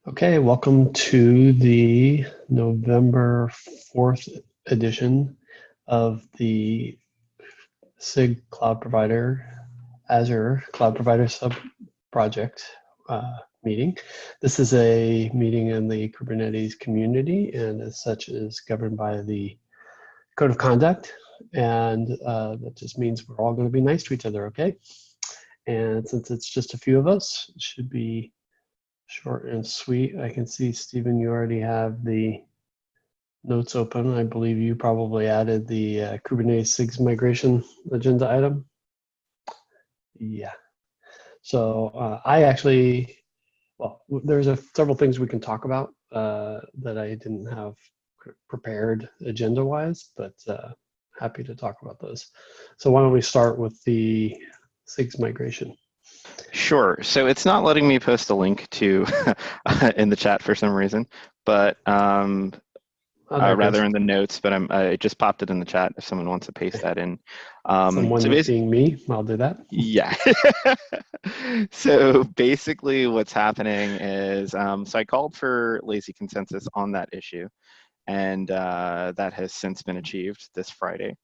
Okay, welcome to the November 4th edition of the SIG Cloud Provider, Azure Cloud Provider Subproject meeting. This is a meeting in the Kubernetes community and as such is governed by the Code of Conduct. And that just means we're all going to be nice to each other, okay? And since it's just a few of us, it should be short and sweet. I can see, Stephen, you already have the notes open. I believe you probably added the Kubernetes SIGs migration agenda item. Yeah. So I actually, well, there's several things we can talk about that I didn't have prepared agenda-wise, but happy to talk about those. So why don't we start with the SIGs migration? Sure. So it's not letting me post a link to in the chat for some reason, but There it rather goes. in the notes. But I just popped it in the chat if someone wants to paste that in. So Someone basically, being me, I'll do that. yeah. So basically, what's happening is, so I called for lazy consensus on that issue, and that has since been achieved this Friday.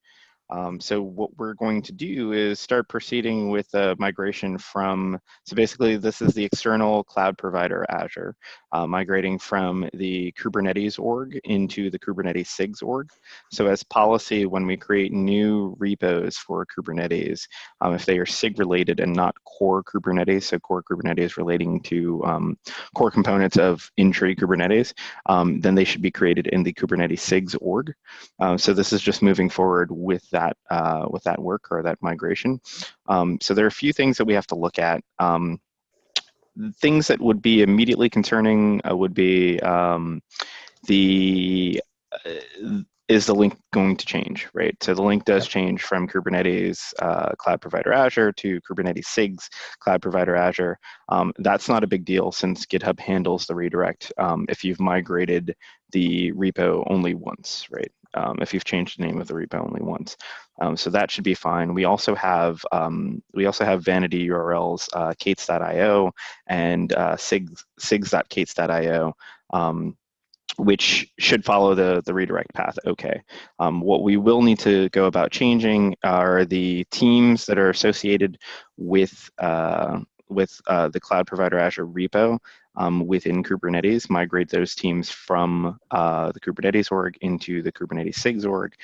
So what we're going to do is start proceeding with the migration from, so basically this is the external cloud provider Azure, migrating from the Kubernetes org into the Kubernetes SIGs org. So as policy, when we create new repos for Kubernetes, if they are SIG related and not core Kubernetes, so core Kubernetes relating to core components of in-tree Kubernetes, then they should be created in the Kubernetes SIGs org. So this is just moving forward with that work or that migration. So there are a few things that we have to look at. Things that would be immediately concerning would be is the link going to change, right? So the link does change from Kubernetes Cloud Provider Azure to Kubernetes SIGs Cloud Provider Azure. That's not a big deal since GitHub handles the redirect if you've migrated the repo only once, right? If you've changed the name of the repo only once. So that should be fine. We also have vanity URLs, kates.io and sigs.kates.io. Which should follow the redirect path. Okay. What we will need to go about changing are the teams that are associated with the cloud provider Azure repo within Kubernetes. Migrate those teams from the Kubernetes org into the Kubernetes SIGs org,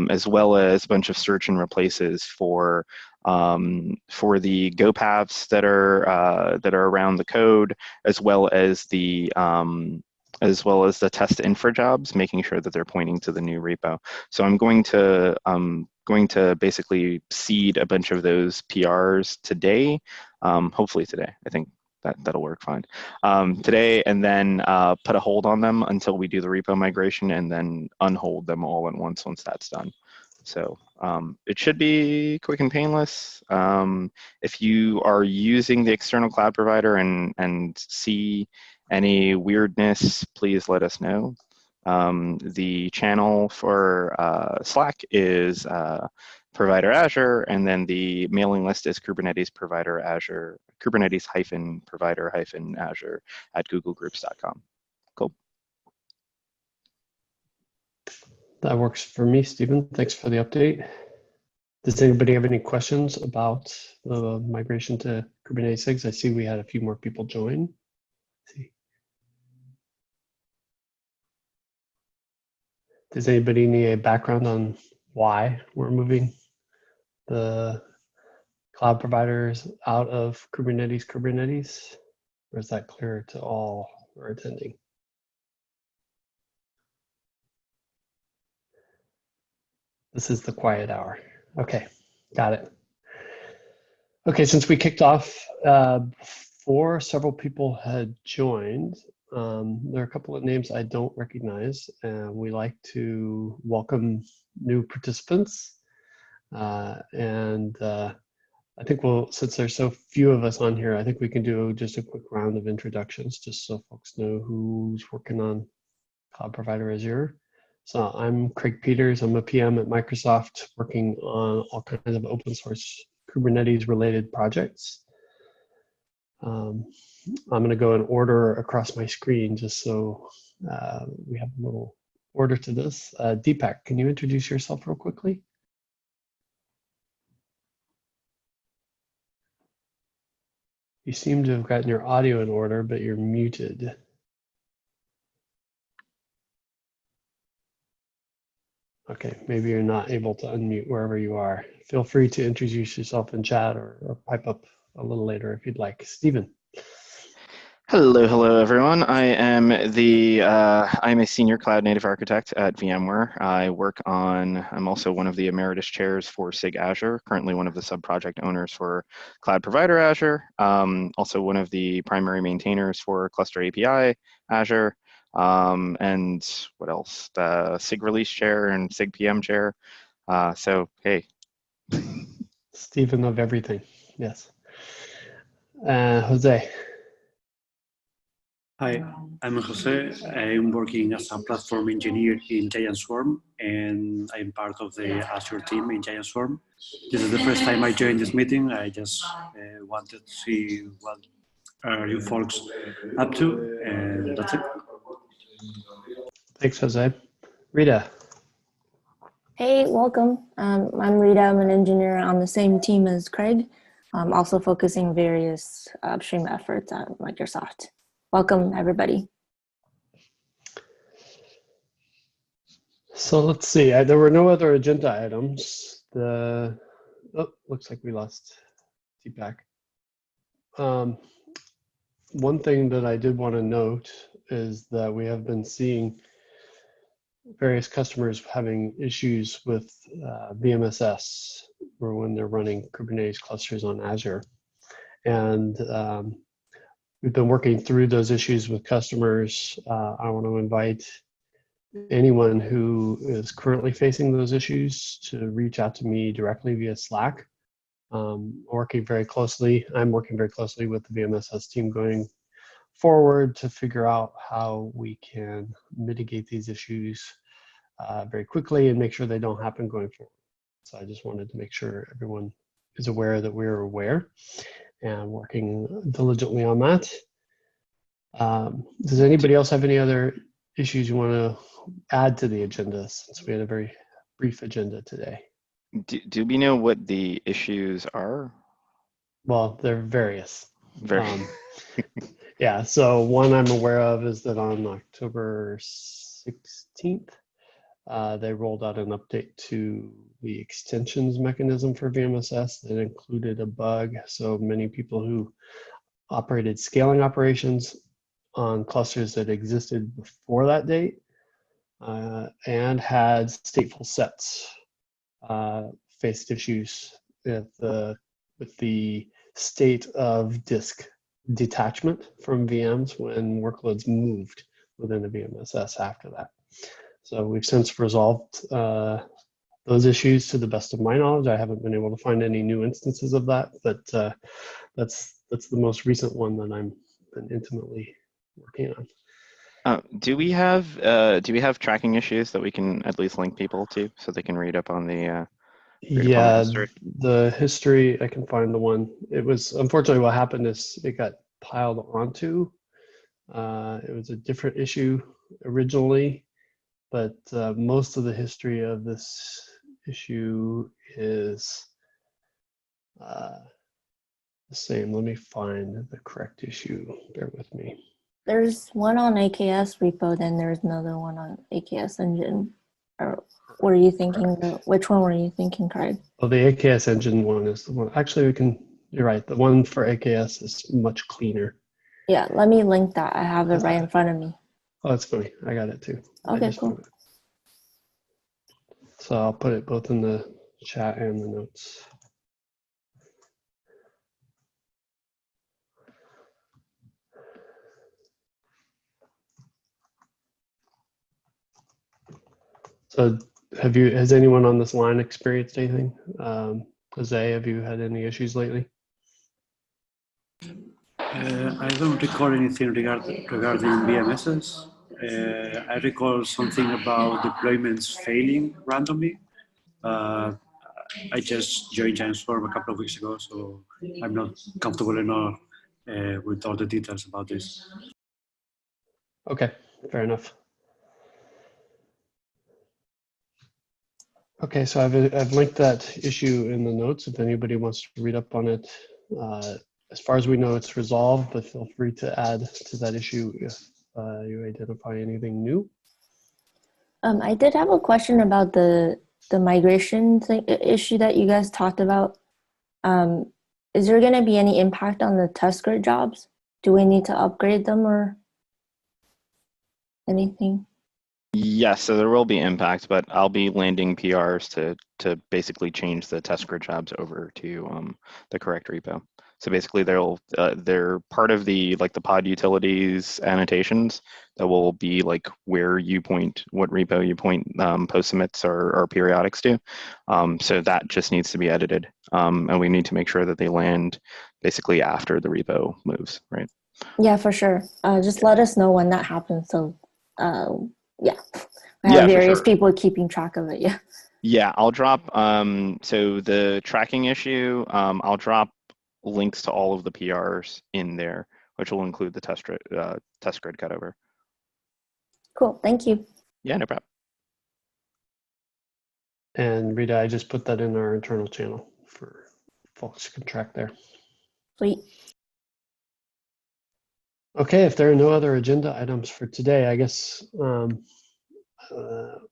as well as a bunch of search and replaces for the Go paths that are around the code, as well as the test infra jobs, making sure that they're pointing to the new repo. So I'm going to basically seed a bunch of those PRs today, hopefully today. I think that'll work fine. Today, and then put a hold on them until we do the repo migration, and then unhold them all at once that's done. So it should be quick and painless. If you are using the external cloud provider and see any weirdness, please let us know. The channel for Slack is provider Azure, and then the mailing list is Kubernetes provider Azure, Kubernetes-provider-Azure at googlegroups.com. Cool. That works for me, Stephen. Thanks for the update. Does anybody have any questions about the migration to Kubernetes SIGs? I see we had a few more people join. Does anybody need a background on why we're moving the cloud providers out of Kubernetes? Or is that clear to all who are attending? This is the quiet hour. Okay, got it. Okay, since we kicked off before several people had joined, there are a couple of names I don't recognize, and we like to welcome new participants. I think since there's so few of us on here, I think we can do just a quick round of introductions just so folks know who's working on Cloud Provider Azure. So I'm Craig Peters. I'm a PM at Microsoft working on all kinds of open source Kubernetes related projects. I'm going to go in order across my screen just so we have a little order to this. Deepak, can you introduce yourself real quickly? You seem to have gotten your audio in order, but you're muted. Okay, maybe you're not able to unmute wherever you are. Feel free to introduce yourself in chat or pipe up a little later if you'd like. Stephen. Hello, everyone. I'm a senior cloud native architect at VMware. I'm also one of the emeritus chairs for SIG Azure, currently one of the sub-project owners for cloud provider Azure, also one of the primary maintainers for cluster API Azure, and what else? SIG release chair and SIG PM chair. So, hey. Stephen of everything, yes. Jose. Hi, I'm Jose. I'm working as a platform engineer in Giant Swarm, and I'm part of the Azure team in Giant Swarm. This is the first time I joined this meeting. I just wanted to see what are you folks up to, and that's it. Thanks, Jose. Rita. Hey, welcome. I'm Rita. I'm an engineer on the same team as Craig. I'm also focusing various upstream efforts at Microsoft. Welcome, everybody. So let's see. There were no other agenda items. Looks like we lost Deepak. One thing that I did want to note is that we have been seeing various customers having issues with VMSS, or when they're running Kubernetes clusters on Azure. And we've been working through those issues with customers. I want to invite anyone who is currently facing those issues to reach out to me directly via Slack. I'm working very closely with the VMSS team going forward to figure out how we can mitigate these issues very quickly and make sure they don't happen going forward. So I just wanted to make sure everyone is aware that we're aware and working diligently on that. Does anybody else have any other issues you want to add to the agenda, since we had a very brief agenda today? Do we know what the issues are? Well, they're various. Yeah, so one I'm aware of is that on October 16th, they rolled out an update to the extensions mechanism for VMSS that included a bug. So many people who operated scaling operations on clusters that existed before that date and had stateful sets faced issues with the state of disk detachment from VMs when workloads moved within the VMSS after that. So we've since resolved those issues to the best of my knowledge. I haven't been able to find any new instances of that, but that's the most recent one that I'm been intimately working on. Do we have tracking issues that we can at least link people to so they can read up on the history? The history, I can find the one. It was, unfortunately, what happened is it got piled onto. It was a different issue originally, but most of the history of this issue is the same. Let me find the correct issue. Bear with me. There's one on AKS repo, then there's another one on AKS engine. Or were you thinking, which one were you thinking, Craig? Well, the AKS engine one is the one. Actually, you're right. The one for AKS is much cleaner. Yeah, let me link that. I have it right in front of me. Oh, that's funny. I got it too. Okay, cool. So I'll put it both in the chat and the notes. So has anyone on this line experienced anything? Jose, have you had any issues lately? I don't recall anything regarding VMSs. I recall something about deployments failing randomly. I just joined Giant Swarm a couple of weeks ago, so I'm not comfortable enough with all the details about this. Okay, fair enough. Okay, so I've linked that issue in the notes if anybody wants to read up on it. As far as we know, it's resolved, but feel free to add to that issue if you identify anything new. I did have a question about the migration issue that you guys talked about. Is there going to be any impact on the test grid jobs? Do we need to upgrade them or anything? Yes, so there will be impact, but I'll be landing PRs to basically change the test grid jobs over to the correct repo. So basically, they're part of the pod utilities annotations that will be like where you point, what repo you point post submits or periodics to. So that just needs to be edited, and we need to make sure that they land basically after the repo moves, right? Yeah, for sure. Just let us know when that happens. So, yeah, we have Yeah, for various sure. people keeping track of it. Yeah. Yeah, I'll drop, so the tracking issue, I'll drop links to all of the PRs in there, which will include the test grid cutover. Cool, thank you. Yeah, no problem. And Rita, I just put that in our internal channel for folks who can track there. Sweet. Okay, if there are no other agenda items for today, I guess, well,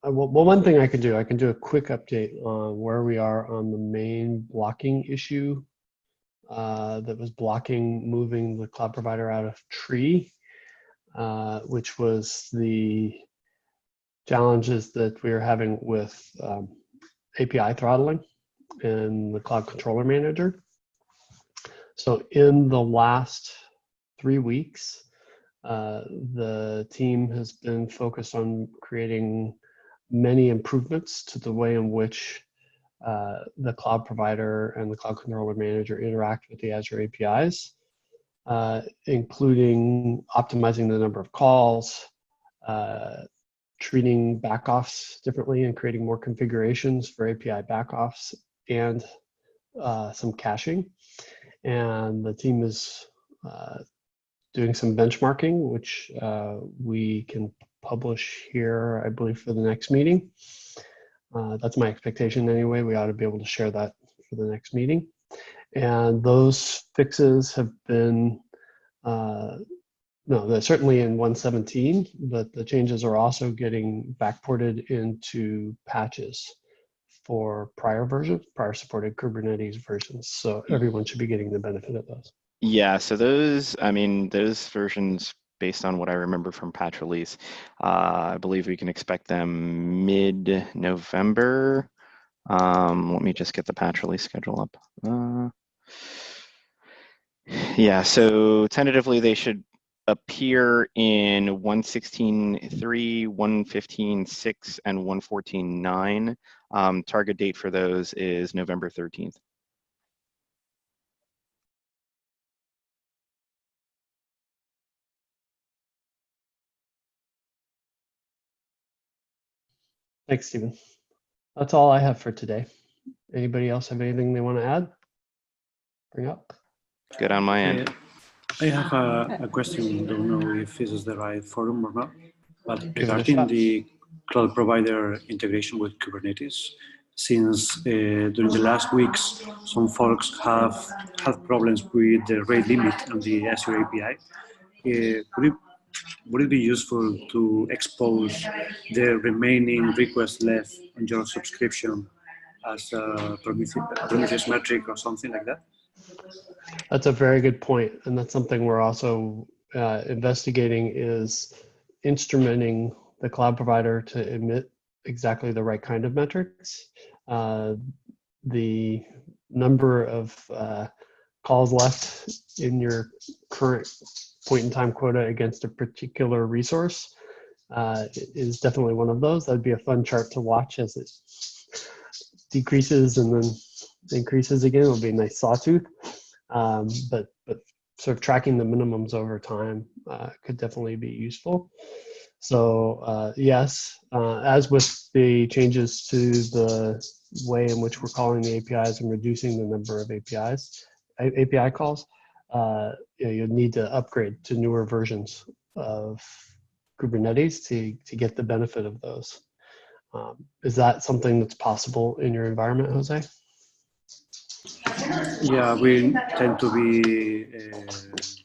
one thing I can do a quick update on where we are on the main blocking issue that was blocking moving the cloud provider out of tree, which was the challenges that we are having with API throttling in the Cloud Controller Manager. So in the last 3 weeks, the team has been focused on creating many improvements to the way in which the cloud provider and the Cloud Controller Manager interact with the Azure APIs, including optimizing the number of calls, treating backoffs differently and creating more configurations for API backoffs, and some caching. And the team is doing some benchmarking, which we can publish here, I believe, for the next meeting. That's my expectation anyway. We ought to be able to share that for the next meeting. And those fixes have been, no, they're certainly in 1.17, but the changes are also getting backported into patches for prior versions, prior supported Kubernetes versions. So everyone should be getting the benefit of those. Yeah, so those versions, based on what I remember from patch release, I believe we can expect them mid-November. Let me just get the patch release schedule up. Yeah, so tentatively they should appear in 1.16.3, 1.15.6, and 1.14.9. Target date for those is November 13th. Thanks, Stephen. That's all I have for today. Anybody else have anything they want to add? Bring up? Good on my end. I have a question. Don't know if this is the right forum or not, but Give it a regarding shot. the cloud provider integration with Kubernetes, since during the last weeks, some folks have had problems with the rate limit on the Azure API. Would it be useful to expose the remaining requests left on your subscription as a Prometheus metric or something like that? That's a very good point, and that's something we're also investigating, is instrumenting the cloud provider to emit exactly the right kind of metrics. The number of calls left in your current point in time quota against a particular resource is definitely one of those. That'd be a fun chart to watch as it decreases and then increases again. It'll be a nice sawtooth. But sort of tracking the minimums over time could definitely be useful. So yes, as with the changes to the way in which we're calling the APIs and reducing the number of API calls, you need to upgrade to newer versions of Kubernetes to get the benefit of those. Is that something that's possible in your environment, Jose? Yeah, we tend to be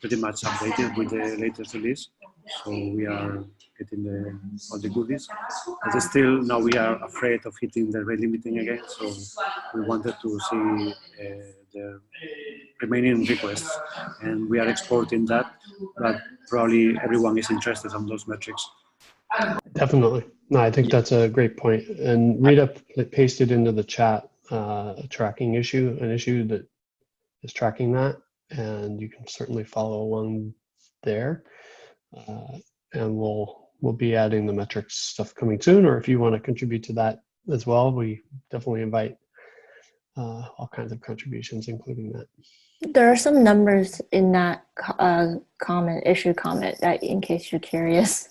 pretty much updated with the latest release. So we are getting all the goodies. But still, now we are afraid of hitting the rate limiting again. So we wanted to see the remaining requests. And we are exporting that, but probably everyone is interested in those metrics. Definitely. No, I think that's a great point. And Rita pasted into the chat a tracking issue, an issue that is tracking that, and you can certainly follow along there. And we'll be adding the metrics stuff coming soon, or if you want to contribute to that as well, we definitely invite all kinds of contributions, including that. There are some numbers in that issue comment that, in case you're curious.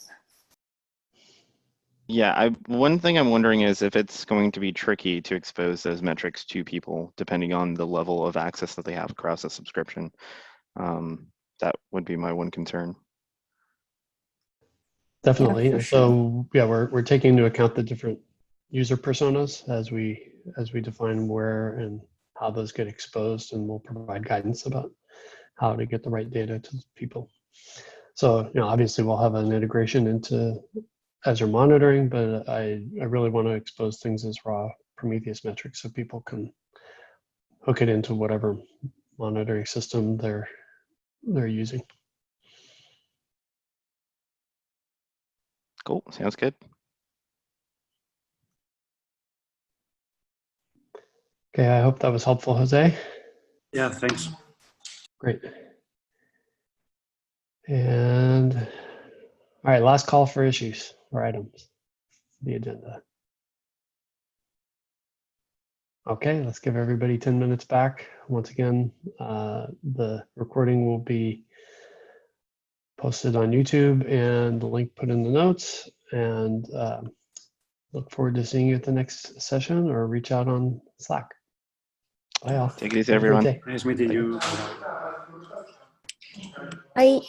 Yeah, one thing I'm wondering is if it's going to be tricky to expose those metrics to people, depending on the level of access that they have across a subscription. That would be my one concern. Definitely. Yeah, for so yeah, we're taking into account the different user personas as we define where and how those get exposed, and we'll provide guidance about how to get the right data to people. So obviously we'll have an integration into Azure monitoring, but I really want to expose things as raw Prometheus metrics so people can hook it into whatever monitoring system they're using. Cool, sounds good. Okay, I hope that was helpful, Jose. Yeah, thanks. Great. And all right, last call for issues or items, the agenda. Okay, let's give everybody 10 minutes back. Once again, the recording will be posted on YouTube and the link put in the notes, and look forward to seeing you at the next session or reach out on Slack. Bye all. Take it easy, Have a great everyone. day. Nice meeting you. Bye.